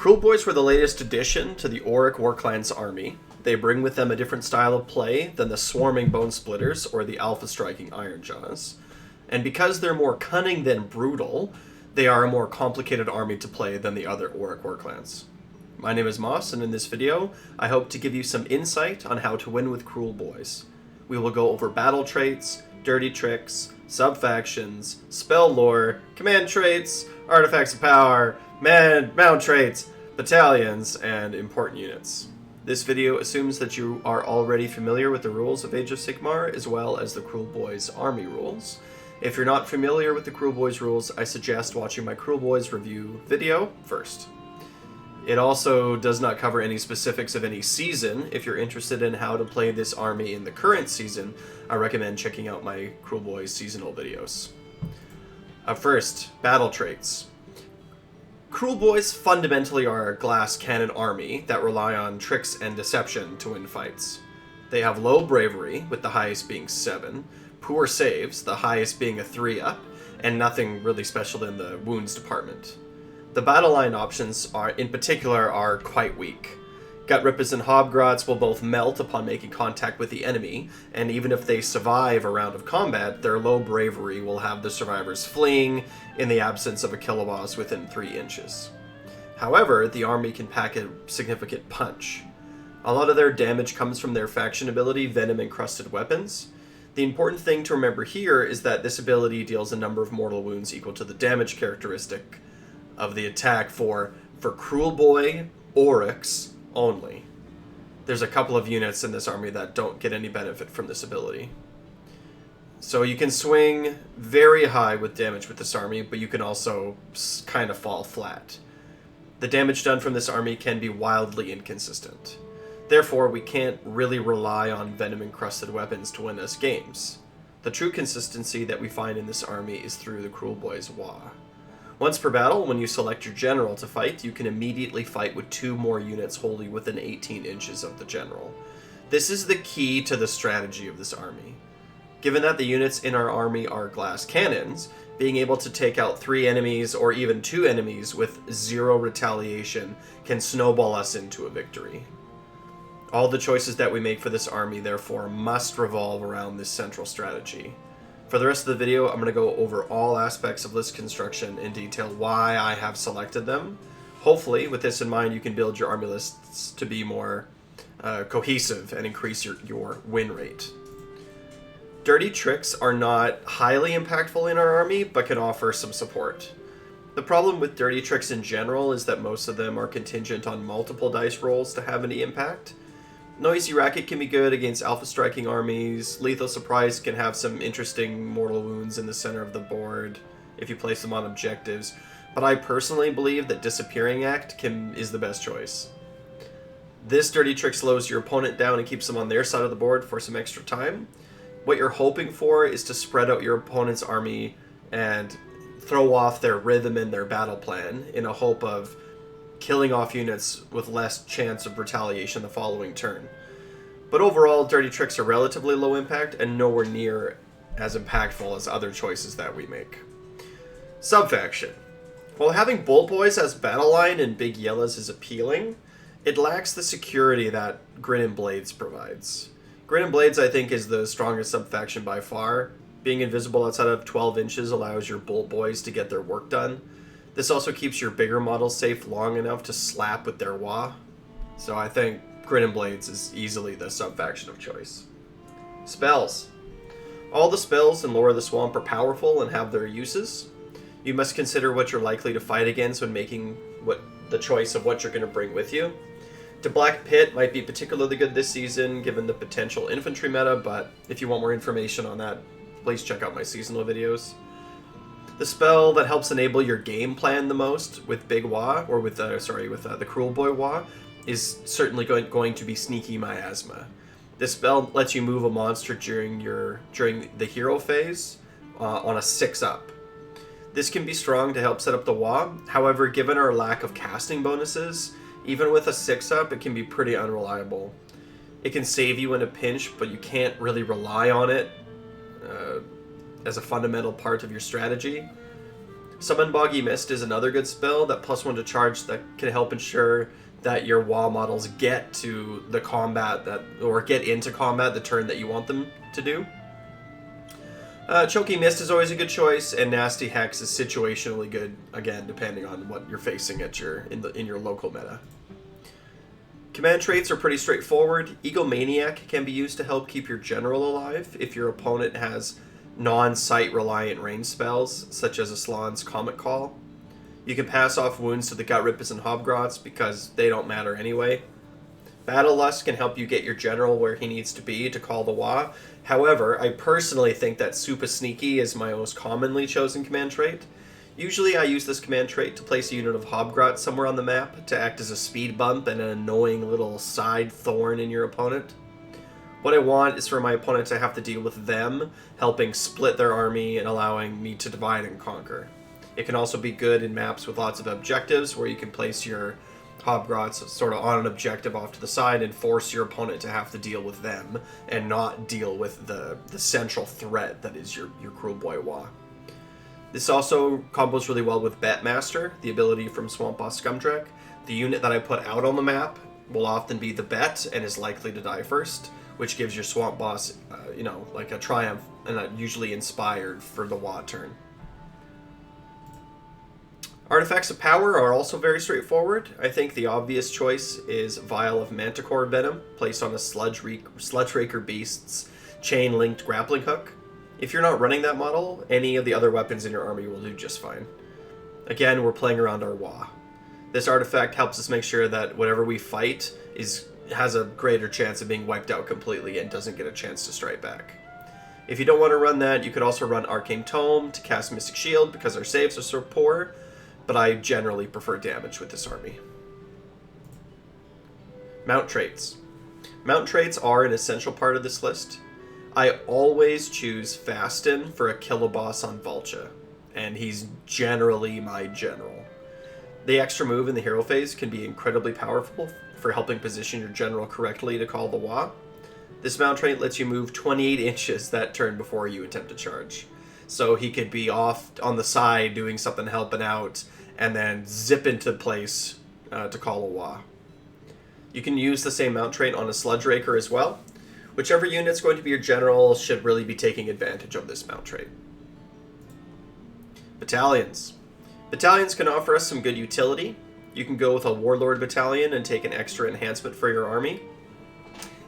Kruleboyz were the latest addition to the Auric Warclan's army. They bring with them a different style of play than the swarming Bone Splitters or the Alpha Striking Ironjaws. And because they're more cunning than brutal, they are a more complicated army to play than the other Auric Warclans. My name is Moss, and in this video, I hope to give you some insight on how to win with Kruleboyz. We will go over battle traits, dirty tricks, subfactions, spell lore, command traits, artifacts of power, mount traits, battalions, and important units. This video assumes that you are already familiar with the rules of Age of Sigmar, as well as the Kruleboyz army rules. If you're not familiar with the Kruleboyz rules, I suggest watching my Kruleboyz review video first. It also does not cover any specifics of any season. If you're interested in how to play this army in the current season, I recommend checking out my Kruleboyz seasonal videos. First, battle traits. Kruleboyz fundamentally are a glass cannon army that rely on tricks and deception to win fights. They have low bravery, with the highest being 7, poor saves, the highest being a 3-up, and nothing really special in the wounds department. The battle line options in particular are quite weak. Gut Rippers and Hobgrots will both melt upon making contact with the enemy, and even if they survive a round of combat, their low bravery will have the survivors fleeing in the absence of a kill-boss within 3 inches. However, the army can pack a significant punch. A lot of their damage comes from their faction ability, Venom-Encrusted Weapons. The important thing to remember here is that this ability deals a number of mortal wounds equal to the damage characteristic of the attack for Kruleboy Aurics only. There's a couple of units in this army that don't get any benefit from this ability. So you can swing very high with damage with this army, but you can also kind of fall flat. The damage done from this army can be wildly inconsistent. Therefore, we can't really rely on Venom-Encrusted Weapons to win us games. The true consistency that we find in this army is through the Kruleboyz Wa. Once per battle, when you select your general to fight, you can immediately fight with 2 more units wholly within 18 inches of the general. This is the key to the strategy of this army. Given that the units in our army are glass cannons, being able to take out 3 enemies or even 2 enemies with 0 retaliation can snowball us into a victory. All the choices that we make for this army, therefore, must revolve around this central strategy. For the rest of the video, I'm going to go over all aspects of list construction and detail why I have selected them. Hopefully, with this in mind, you can build your army lists to be more cohesive and increase your win rate. Dirty tricks are not highly impactful in our army, but can offer some support. The problem with dirty tricks in general is that most of them are contingent on multiple dice rolls to have any impact. Noisy Racket can be good against Alpha Striking armies. Lethal Surprise can have some interesting mortal wounds in the center of the board if you place them on objectives, but I personally believe that Disappearing Act is the best choice. This dirty trick slows your opponent down and keeps them on their side of the board for some extra time. What you're hoping for is to spread out your opponent's army and throw off their rhythm and their battle plan in a hope of killing off units with less chance of retaliation the following turn. But overall, dirty tricks are relatively low impact and nowhere near as impactful as other choices that we make. Subfaction. While having Boltboyz as battle line and Big Yellows is appealing, it lacks the security that Grin and Blades provides. Grin and Blades, I think, is the strongest subfaction by far. Being invisible outside of 12 inches allows your Boltboyz to get their work done. This also keeps your bigger models safe long enough to slap with their Wa. So I think Grin and Blades is easily the subfaction of choice. Spells. All the spells in Lore of the Swamp are powerful and have their uses. You must consider what you're likely to fight against when making the choice of what you're going to bring with you. To Black Pit might be particularly good this season given the potential infantry meta, but if you want more information on that, please check out my seasonal videos. The spell that helps enable your game plan the most with Big Wa, or with the Kruleboy Wa, is certainly going to be Sneaky Miasma. This spell lets you move a monster during the hero phase on a 6-up. This can be strong to help set up the Wa. However, given our lack of casting bonuses, even with a 6-up, it can be pretty unreliable. It can save you in a pinch, but you can't really rely on it as a fundamental part of your strategy. Summon Boggy Mist is another good spell, that +1 to charge that can help ensure that your WoW models get to the combat or get into combat the turn that you want them to do. Choky Mist is always a good choice, and Nasty Hex is situationally good, again, depending on what you're facing at in your local meta. Command traits are pretty straightforward. Egomaniac can be used to help keep your general alive if your opponent has non-sight reliant range spells, such as Aslan's Comet Call. You can pass off wounds to the Gut Rippers and Hobgrots because they don't matter anyway. Battle Lust can help you get your general where he needs to be to call the Wa. However, I personally think that Super Sneaky is my most commonly chosen command trait. Usually I use this command trait to place a unit of Hobgrot somewhere on the map to act as a speed bump and an annoying little side thorn in your opponent. What I want is for my opponent to have to deal with them, helping split their army and allowing me to divide and conquer. It can also be good in maps with lots of objectives where you can place your Hobgrots sort of on an objective off to the side and force your opponent to have to deal with them and not deal with the central threat that is your Kruleboyz Wa. This also combos really well with Betmaster, the ability from Swamp Boss Scumdrack. The unit that I put out on the map will often be the Bet and is likely to die first, which gives your Swamp Boss, like a triumph, and usually inspired for the Wa turn. Artifacts of Power are also very straightforward. I think the obvious choice is Vial of Manticore Venom, placed on a Sludge Raker Beast's chain-linked grappling hook. If you're not running that model, any of the other weapons in your army will do just fine. Again, we're playing around our Wa. This artifact helps us make sure that whatever we fight has a greater chance of being wiped out completely and doesn't get a chance to strike back. If you don't want to run that, you could also run Arcane Tome to cast Mystic Shield because our saves are so poor, but I generally prefer damage with this army. Mount traits. Mount traits are an essential part of this list. I always choose Fasten for a Kiloboss on Vulcha, and he's generally my general. The extra move in the hero phase can be incredibly powerful for helping position your general correctly to call the Wa. This mount trait lets you move 28 inches that turn before you attempt to charge. So he could be off on the side doing something helping out and then zip into place to call a Wa. You can use the same mount trait on a Sludge Raker as well. Whichever unit's going to be your general should really be taking advantage of this mount trait. Battalions. Battalions can offer us some good utility. You can go with a Warlord Battalion and take an extra enhancement for your army.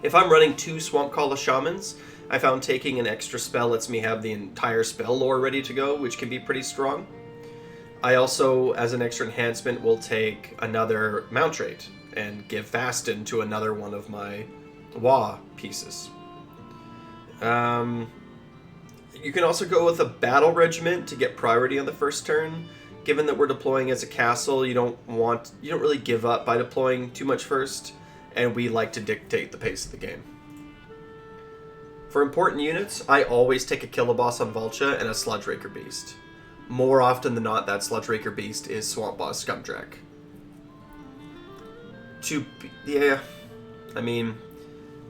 If I'm running 2 Swamp Calla Shamans, I found taking an extra spell lets me have the entire spell lore ready to go, which can be pretty strong. I also, as an extra enhancement, will take another mount trait and give Fasten to another one of my Wa pieces. You can also go with a Battle Regiment to get priority on the first turn. Given that we're deploying as a castle, you don't really give up by deploying too much first, and we like to dictate the pace of the game. For important units, I always take a Kiloboss on Vulcha and a Sludge Raker Beast. More often than not, that Sludge Raker Beast is Swamp Boss Scumdrack.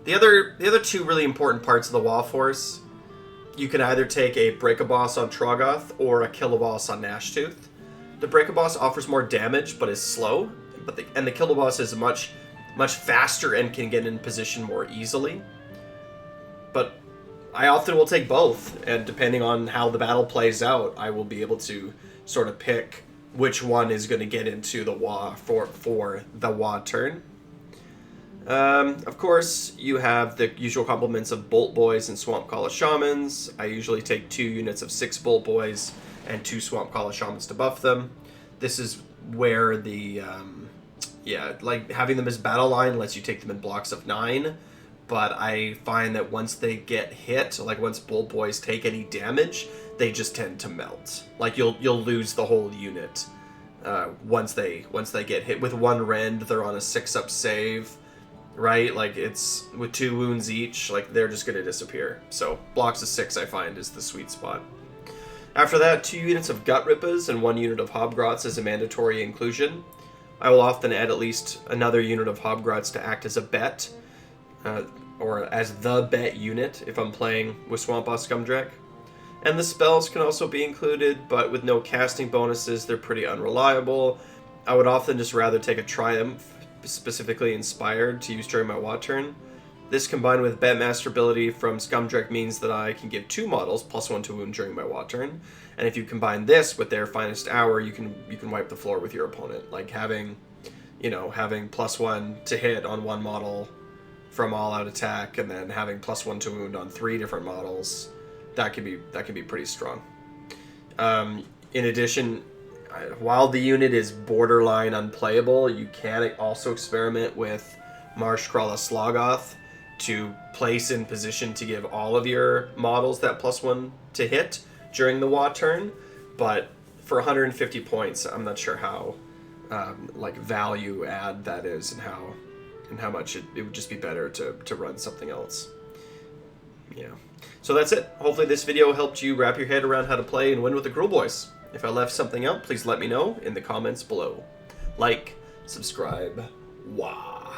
The other 2 really important parts of the Wa Force, you can either take a Break-a-Boss on Troggoth or a Kiloboss on Gnashtooth. The Break-a-Boss offers more damage but is slow, and the Kiloboss is much faster and can get in position more easily. But I often will take both, and depending on how the battle plays out, I will be able to sort of pick which one is going to get into the Wa for the Wa turn. Of course, you have the usual complements of Bolt Boys and Swamp Calla Shamans. I usually take 2 units of 6 Bolt Boys and 2 Swamp Calla Shamans to buff them. This is where having them as battle line lets you take them in blocks of 9. But I find that once they get hit, like once Bolt Boys take any damage, they just tend to melt. Like you'll lose the whole unit once they get hit. With 1 rend, they're on a 6-up save, right? Like it's with 2 wounds each, like they're just gonna disappear. So blocks of 6 I find is the sweet spot. After that, 2 units of Gut Rippers and 1 unit of Hobgrots is a mandatory inclusion. I will often add at least another unit of Hobgrots to act as a bet. Or as the bet unit if I'm playing with Swamp Boss Scumdrack. And the spells can also be included, but with no casting bonuses, they're pretty unreliable. I would often just rather take a Triumph, specifically inspired, to use during my Wat turn. This combined with Bandmaster ability from Scumdrek means that I can give 2 models +1 to wound during my Wat turn. And if you combine this with their finest hour, you can wipe the floor with your opponent. Like having +1 to hit on 1 model from all out attack, and then having +1 to wound on 3 different models, that can be pretty strong. In addition, while the unit is borderline unplayable, you can also experiment with Marshkrala Sloggoth to place in position to give all of your models that +1 to hit during the Wat turn. But for 150 points, I'm not sure how value add that is, and how much it would just be better to run something else. Yeah. So that's it. Hopefully this video helped you wrap your head around how to play and win with the Kruleboyz. If I left something out, please let me know in the comments below. Like, subscribe, wah.